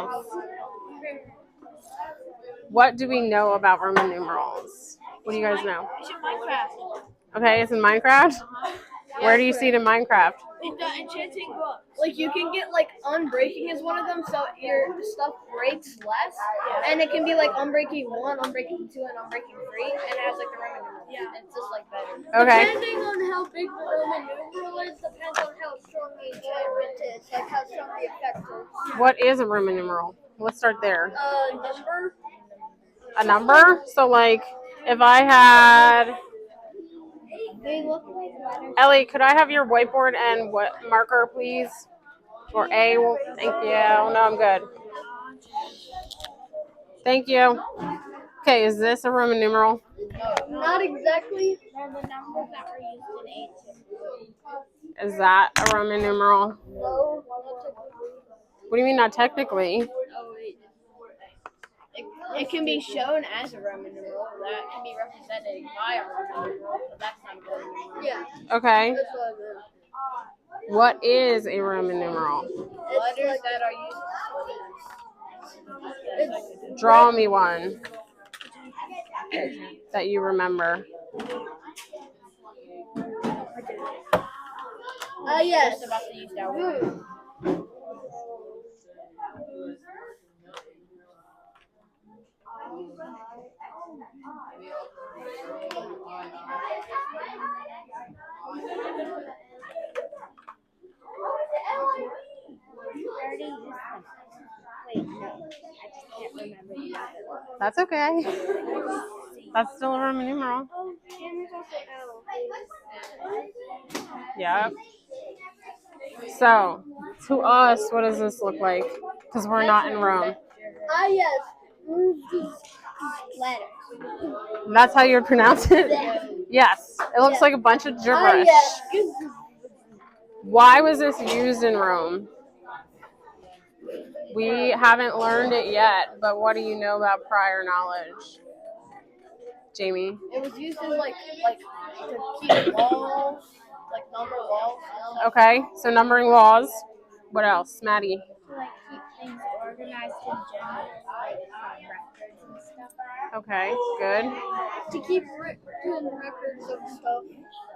numerals. What do we know about Roman numerals? What do you guys know? It's in Minecraft. Okay, it's in Minecraft? Where do you see it in Minecraft? In the enchanting book. Like you can get like unbreaking is one of them, so your stuff breaks less, and it can be like unbreaking 1, unbreaking 2, and unbreaking 3, and it has like the Roman numerals. Yeah. It's just like better. Okay. Depending on how big the Roman numeral is, depends on how strong the enchantment is, like how strong the effect is. What is a Roman numeral? Let's start there. Number. A number? So like if I had They look like letters. Ellie, could I have your whiteboard and what marker, please? Or A? Thank you. No, I'm good. Thank you. Okay, is this a Roman numeral? Not exactly. They're the numbers that were used in ancient. Is that a Roman numeral? No. What do you mean not technically? Oh wait. It can be shown as a Roman numeral. That can be represented by a Roman numeral, but that's not a Roman numeral. Yeah. Okay. That's what I meant. What is a Roman numeral? Letters that are used. Draw me one that you remember. Yes. About to use that word. Wait, no. I just can't remember the other. That's okay. That's still a Roman numeral. Yep. So, to us, what does this look like? Because we're not in Rome. Yes. Letters. That's how you would pronounce it? Yes. It looks like a bunch of gibberish. Yes. Why was this used in Rome? We haven't learned it yet, but what do you know about prior knowledge? Jamie? It was used as like to keep walls, like number walls. Okay, so numbering laws. What else? Maddie? To like keep things organized in general, like records and stuff. Okay, good. To keep doing records of stuff.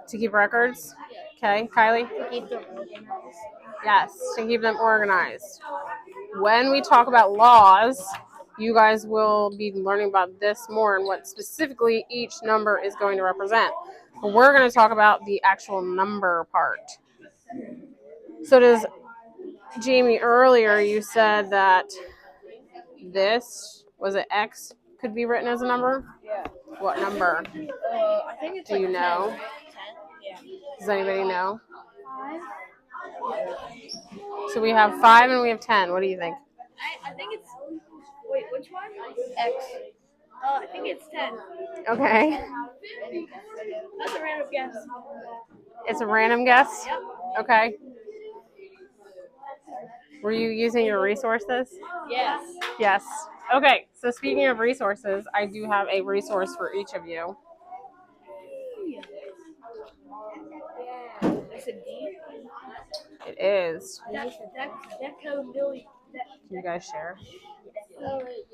To keep records? Okay, Kylie? To keep them organized. Yes, to keep them organized. When we talk about laws, you guys will be learning about this more and what specifically each number is going to represent. But we're going to talk about the actual number part. So does, Jamie, earlier you said that this, was it X, could be written as a number? Yeah. What number? I think it's Do you know? 10. Yeah. Does anybody know? 5. So we have 5 and we have 10. What do you think? I think it's. Wait, which one? X. I think it's 10. Okay. That's a random guess. It's a random guess? Yep. Okay. Were you using your resources? Yes. Yes. Okay, so speaking of resources, I do have a resource for each of you. It's a D. It is. Deco Billy. Can you guys share? Oh, wait,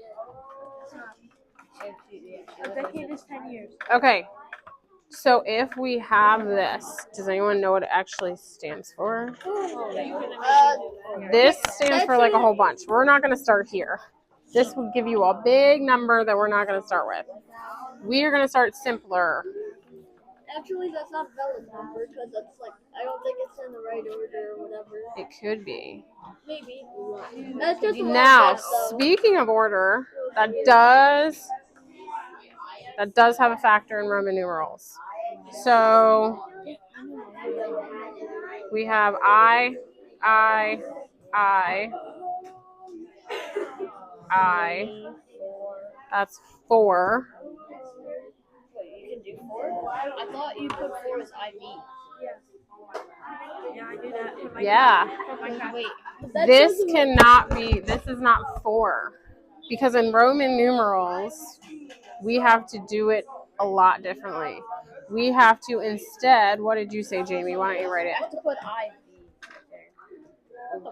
A decade is 10 years. Okay, so if we have this, does anyone know what it actually stands for? This stands for like a whole bunch. We're not going to start here. This will give you a big number that we're not going to start with. We are going to start simpler. Actually, that's not a valid number because that's like I don't think it's in the right order or whatever. It could be. Maybe. That's just a Now, rough guess, though. speaking of order, that does have a factor in Roman numerals. So we have I. That's 4. Wait, you can do 4? I thought you put 4 as IV. Yeah, I do that. Yeah. Wait. This is not 4. Because in Roman numerals, we have to do it a lot differently. We have to instead, what did you say, Jamie? Why don't you write I it? have to put IV.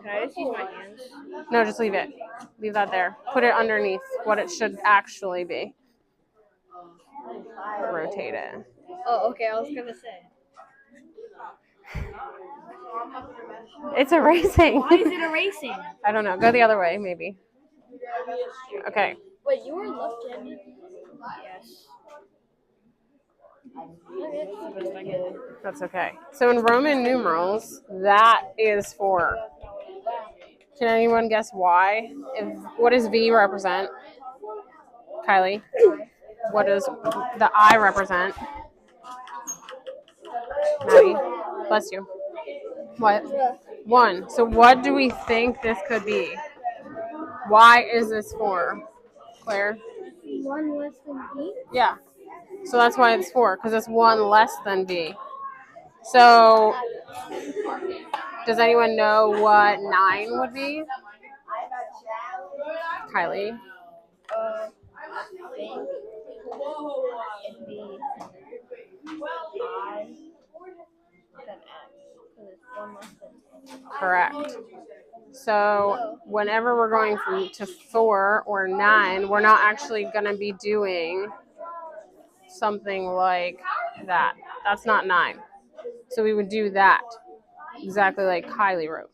Can I just use my hands? No, just leave it. Leave that there. Put it underneath what it should actually be. Rotate it. Oh, okay. I was gonna say. It's erasing. Why is it erasing? I don't know. Go the other way, maybe. Okay. Wait, you were left-handed? Yes. That's okay. So in Roman numerals, that is 4. Can anyone guess why? What does V represent? Kylie? What does the I represent? Maddie? Bless you. What? 1. So what do we think this could be? Why is this 4? Claire? 1 less than B? Yeah. So that's why it's 4, because it's 1 less than V. So does anyone know what 9 would be? Kylie? I think it'd be I then X. Because it's 1 less than 10. Correct. So whenever we're going to 4 or 9, we're not actually going to be doing something like that. That's not 9. So we would do that exactly like Kylie wrote.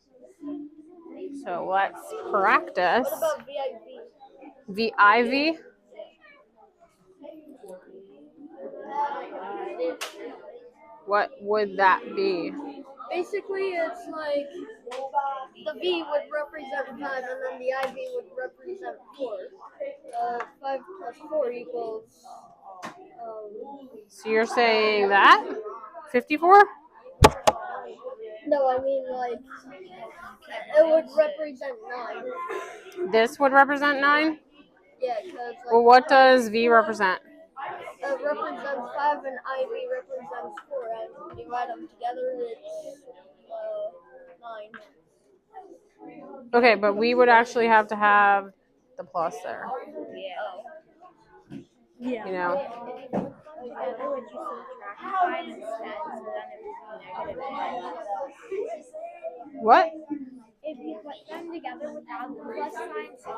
So let's practice. What about VIV? VIV? What would that be? Basically, it's like the V would represent 5, and then the IV would represent 4. 5 plus 4 equals. So you're saying that? 54? No, I mean like it would represent 9. This would represent 9? Yeah, because like, Well, what does V represent? it represents 5 and IV represents 4, and when you add them together, it's 9. Okay, but we would actually have to have the plus there. Yeah. You know? Together, would you subtract 5 instead? So then it would be -5. What? If you put them together without the plus sign, since it's 5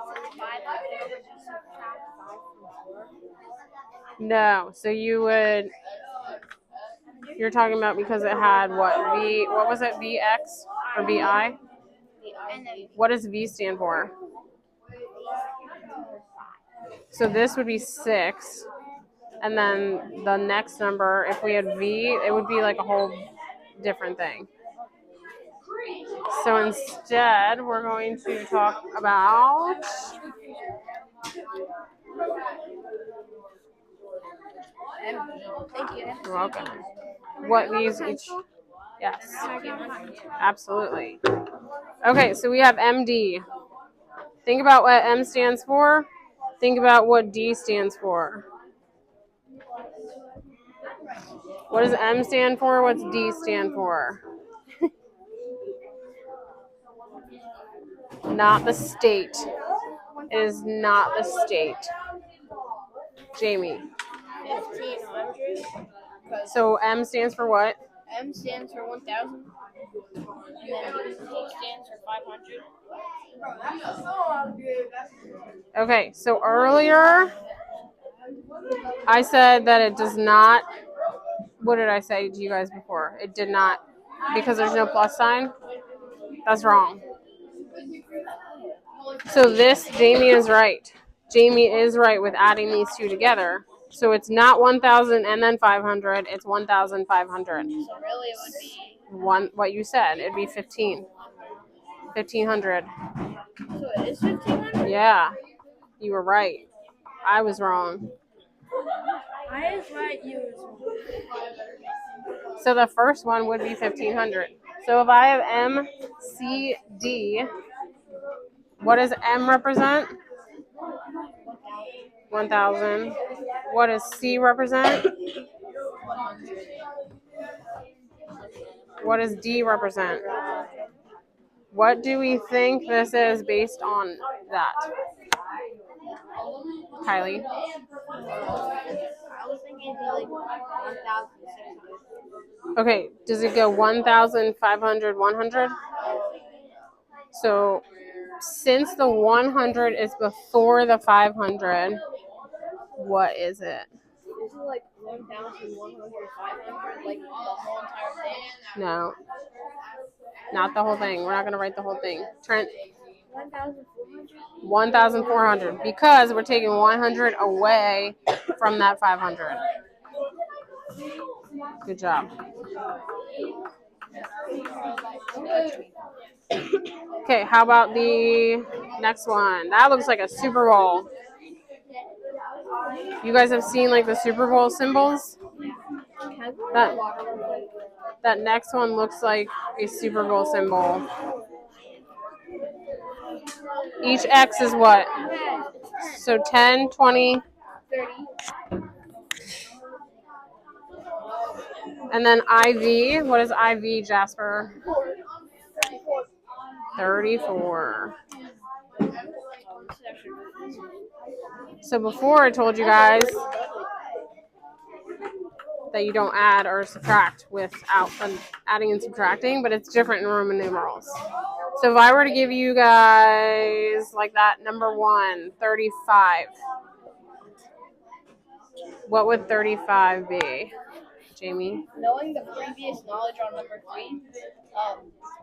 up there, would you subtract 5 from 4? No. So you're talking about because it had what was it? VX or VI? And then What does V stand for? So this would be 6. And then the next number, if we had V, it would be like a whole different thing. So instead, we're going to talk about Thank you. You're welcome. What these each? Yes, absolutely. Okay, so we have MD. Think about what M stands for. Think about what D stands for. What does M stand for? What's D stand for? Not the state. It is not the state. Jamie. 1500. So M stands for what? M stands for 1000. And then D stands for 500. Okay, so earlier I said that it does not. What did I say to you guys before? It did not, because there's no plus sign. That's wrong. So Jamie is right. Jamie is right with adding these two together. So it's not 1,000 and then 500. It's 1,500. So really it would be What you said. It'd be 15. 1,500. So it is 1500? Yeah, you were right. I was wrong. I was right, you was wrong. So the first one would be 1,500. So if I have M, C, D, what does M represent? 1,000. What does C represent? 100. What does D represent? What do we think this is based on that? Kylie? I was thinking it'd be like 1,600. Okay, does it go 1,500, 100? So since the 100 is before the 500, what is it? Is it like 1,100, 500, like the whole entire thing? No, not the whole thing. We're not going to write the whole thing. Trent, 1,400. 1,400 because we're taking 100 away from that 500. Good job. Okay, how about the next one? That looks like a Super Bowl. You guys have seen like the Super Bowl symbols? That next one looks like a Super Bowl symbol. Each X is what? So 10, 20, 30. and then IV. What is IV, Jasper? 34. So before I told you guys that you don't add or subtract without adding and subtracting, but it's different in Roman numerals. So if I were to give you guys like that number 1, 35, what would 35 be, Jamie? Knowing the previous knowledge on number 3,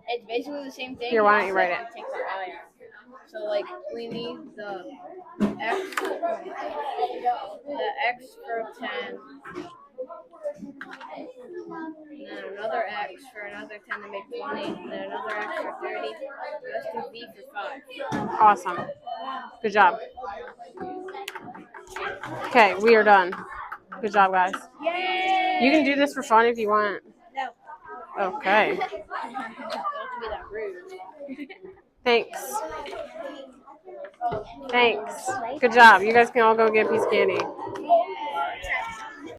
it's basically the same thing. Here, why don't you write it? Take the I out. So like we need the X for 10. And then another X for another 10 to make 20, and then another X for 30. Let's do V for 5. Awesome. Good job. Okay, we are done. Good job, guys. Yay! You can do this for fun if you want. No. Okay. Don't be that rude. Thanks. Thanks. Good job. You guys can all go get a piece of candy.